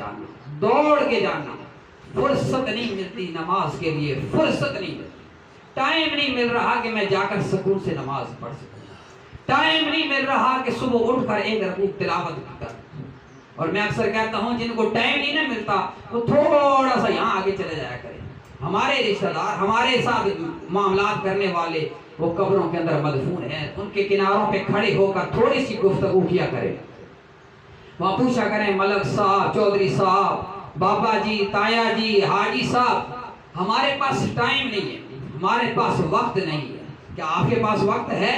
جانا, دوڑ کے جانا. فرصت نہیں ملتی نماز کے لیے, فرصت نہیں ملتی, ٹائم نہیں مل رہا کہ میں جا کر سکون سے نماز پڑھ سکوں, ٹائم نہیں مل رہا کہ صبح اٹھ کر ایک رکوع تلاوت کر. اور میں اکثر کہتا ہوں جن کو ٹائم نہیں نہ ملتا وہ تھوڑا سا یہاں آگے چلے جایا کریں. ہمارے رشتہ دار, ہمارے ساتھ معاملات کرنے والے وہ قبروں کے اندر مدفون ہیں, ان کے کناروں پہ کھڑے ہو کر تھوڑی سی گفتگو کیا کریں. وہاں پوچھا کریں ملک صاحب, چودھری صاحب, بابا جی, تایا جی, حاجی صاحب, ہمارے پاس ٹائم نہیں ہے, ہمارے پاس وقت نہیں ہے. کیا آپ کے پاس وقت ہے؟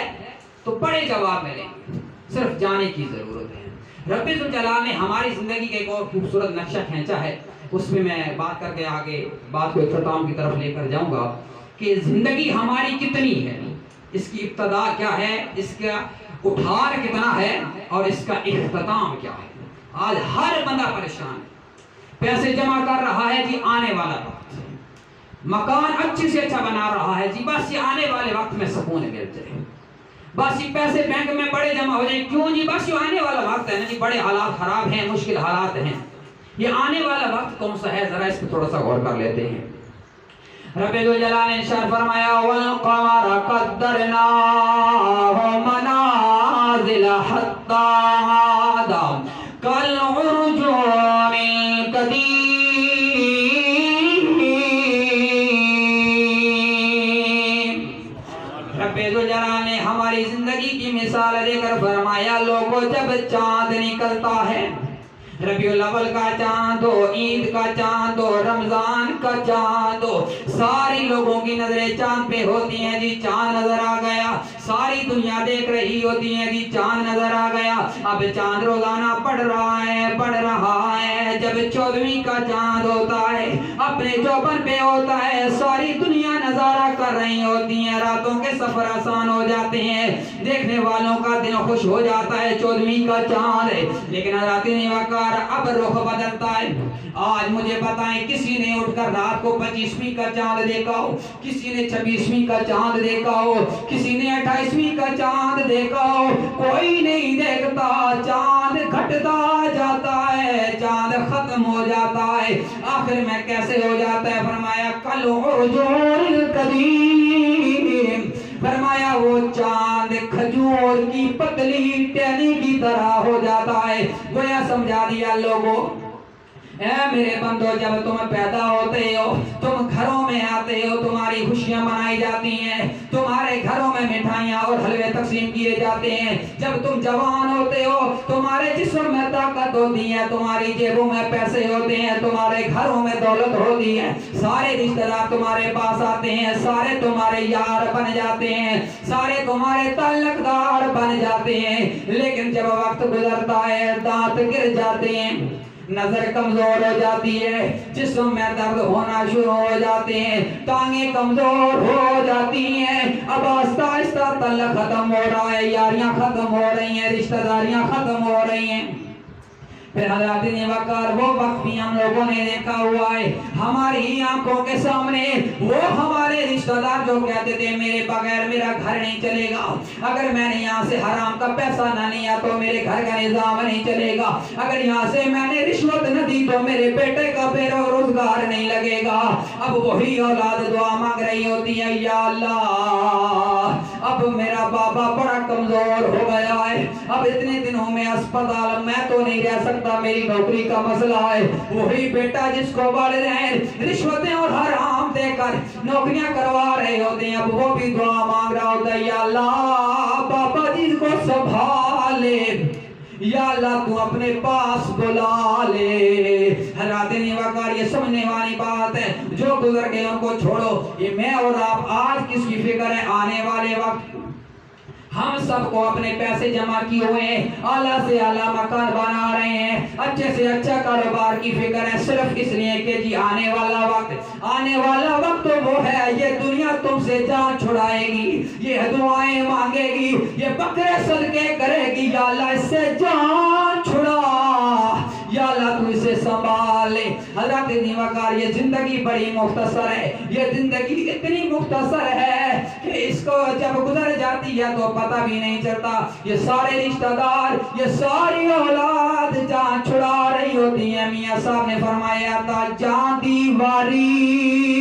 تو بڑے جواب ملیں گے, صرف جانے کی ضرورت ہے. رب ذوالجلال نے ہماری زندگی کا ایک اور خوبصورت نقشہ کھینچا ہے, اس میں میں بات کر کے آگے بات کو اختتام کی طرف لے کر جاؤں گا کہ زندگی ہماری کتنی ہے, اس کی ابتدا کیا ہے, اس کا اٹھار کتنا ہے اور اس کا اختتام کیا ہے. آج ہر بندہ پریشان ہے, پیسے جمع کر رہا ہے جی آنے والا وقت, مکان اچھے سے اچھا بنا رہا ہے جی بس یہ آنے والے وقت میں سکون مل جائے, بس یہ پیسے بینک میں بڑے جمع ہو جائیں, کیوں جی بس یہ آنے والا وقت ہے نا جی, بڑے حالات خراب ہیں, مشکل حالات ہیں, یہ آنے والا وقت کون سا ہے ذرا اس پہ تھوڑا سا غور کر لیتے ہیں. رب ذوالجلال نے ارشاد فرمایا والقمر قدرناہ منازل حتی عاد کالعرجون القدیم. رب ذوالجلال نے ہماری زندگی کی مثال دے کر فرمایا لوگوں جب چاند نکلتا ہے, ربیع الاول کا چاند ہو, عید کا چاند ہو, رمضان کا چاند ہو, ساری لوگوں کی نظریں چاند پہ ہوتی ہیں جی, چاند نظر آ گیا, ساری دنیا دیکھ رہی ہوتی ہے جی, چاند نظر آ گیا. اب چاند روزانہ پڑھ رہا ہے, جب 14ویں کا چاند ہوتا ہے, اپنے چوبن پہ ہوتا ہے, ساری دنیا نظارہ کر رہی ہوتی ہیں, راتوں کے سفر آسان ہو جاتے ہیں, دیکھنے والوں کا دل خوش ہو جاتا ہے, 14ویں کا چاند ہے. لیکن حضرات نے وقار اب رخ بدلتا ہے. آج مجھے بتائیں کسی نے اٹھ کر رات کو 25ویں کا چاند دیکھا ہو, کسی نے 26ویں کا چاند دیکھا ہو, کسی نے 28ویں کا چاند دیکھا ہو؟ کوئی نہیں دیکھتا. چاند گھٹتا جاتا ہے, چاند ختم ہو جاتا ہے, آخر میں کیسے ہو جاتا ہے؟ فرمایا کالعرجون القدیم, فرمایا وہ چاند کھجور کی پتلی ٹہنی کی طرح ہو جاتا ہے. گویا سمجھا دیا لوگوں, اے میرے بندو جب تم پیدا ہوتے ہو, تم گھروں میں آتے ہو, تمہاری خوشیاں منائی جاتی ہیں, تمہارے گھروں میں مٹھائیاں اور حلوے تقسیم کیے جاتے ہیں. جب تم جوان ہوتے ہو, تمہارے جسم میں طاقت ہوتی ہے, تمہاری جیبوں میں پیسے ہوتے ہیں, تمہارے گھروں میں دولت ہوتی ہے, سارے رشتہ دار تمہارے پاس آتے ہیں, سارے تمہارے یار بن جاتے ہیں, سارے تمہارے تعلق دار بن جاتے ہیں. لیکن جب وقت گزرتا ہے, دانت گر جاتے ہیں, نظر کمزور ہو جاتی ہے, جسم میں درد ہونا شروع ہو جاتے ہیں, ٹانگیں کمزور ہو جاتی ہیں, اب آہستہ آہستہ تعلق ختم ہو رہا ہے, یاریاں ختم ہو رہی ہیں, رشتہ داریاں ختم ہو رہی ہیں. پھر حضرات نے وقار وہ وقت بھی ہم لوگوں نے دیکھا ہوا ہے ہماری آنکھوں کے سامنے, وہ ہمارے رشتہ دار جو کہتے تھے میرے بغیر میرا گھر نہیں چلے گا, اگر میں نے یہاں سے حرام کا پیسہ نہ لیا تو میرے گھر کا نظام نہیں چلے گا, اگر یہاں سے میں نے رشوت نہ دی تو میرے بیٹے کا روزگار نہیں لگے گا. اب وہی اولاد دعا مانگ رہی ہوتی ہے, یا اللہ اب میرا بابا بڑا کمزور ہو گیا ہے, اب اتنے دنوں میں اسپتال میں تو نہیں رہ سکتا, میری نوکری کا مسئلہ ہے. وہی بیٹا جس کو والدین رشوتیں اور حرام دے کر نوکریاں کروا رہے ہوتے ہیں, اب وہ بھی دعا مانگ رہا ہوتا ہے, یا اللہ بابا جی کو سنبھال لے, یا اللہ تو اپنے پاس بلا لے. حضرات نے وقار یہ سمجھنے والی بات ہے, جو گزر گئے ان کو چھوڑو, یہ میں اور آپ آج کس کی فکر ہے؟ آنے والے وقت ہم سب کو اپنے پیسے جمع کیے ہوئے ہیں, اعلیٰ سے اعلیٰ مکان بنا رہے ہیں, اچھے سے اچھا کاروبار کی فکر ہے, صرف اس لیے کہ جی آنے والا وقت تو وہ ہے, یہ دنیا تم سے جان چھڑائے گی, یہ دعائیں مانگے گی, یہ بکرے صدقے کرے گی, یا اللہ اس سے جان چھڑا, یا اللہ تو اسے سنبھال لے۔ حضرت نیوکار یہ زندگی بڑی مختصر ہے، یہ زندگی اتنی مختصر ہے کہ اس کو جب گزر جاتی ہے تو پتہ بھی نہیں چلتا۔ یہ سارے رشتہ دار، یہ ساری اولاد جان چھڑا رہی ہوتی ہیں۔ میاں صاحب نے فرمایا تھا جان دیواری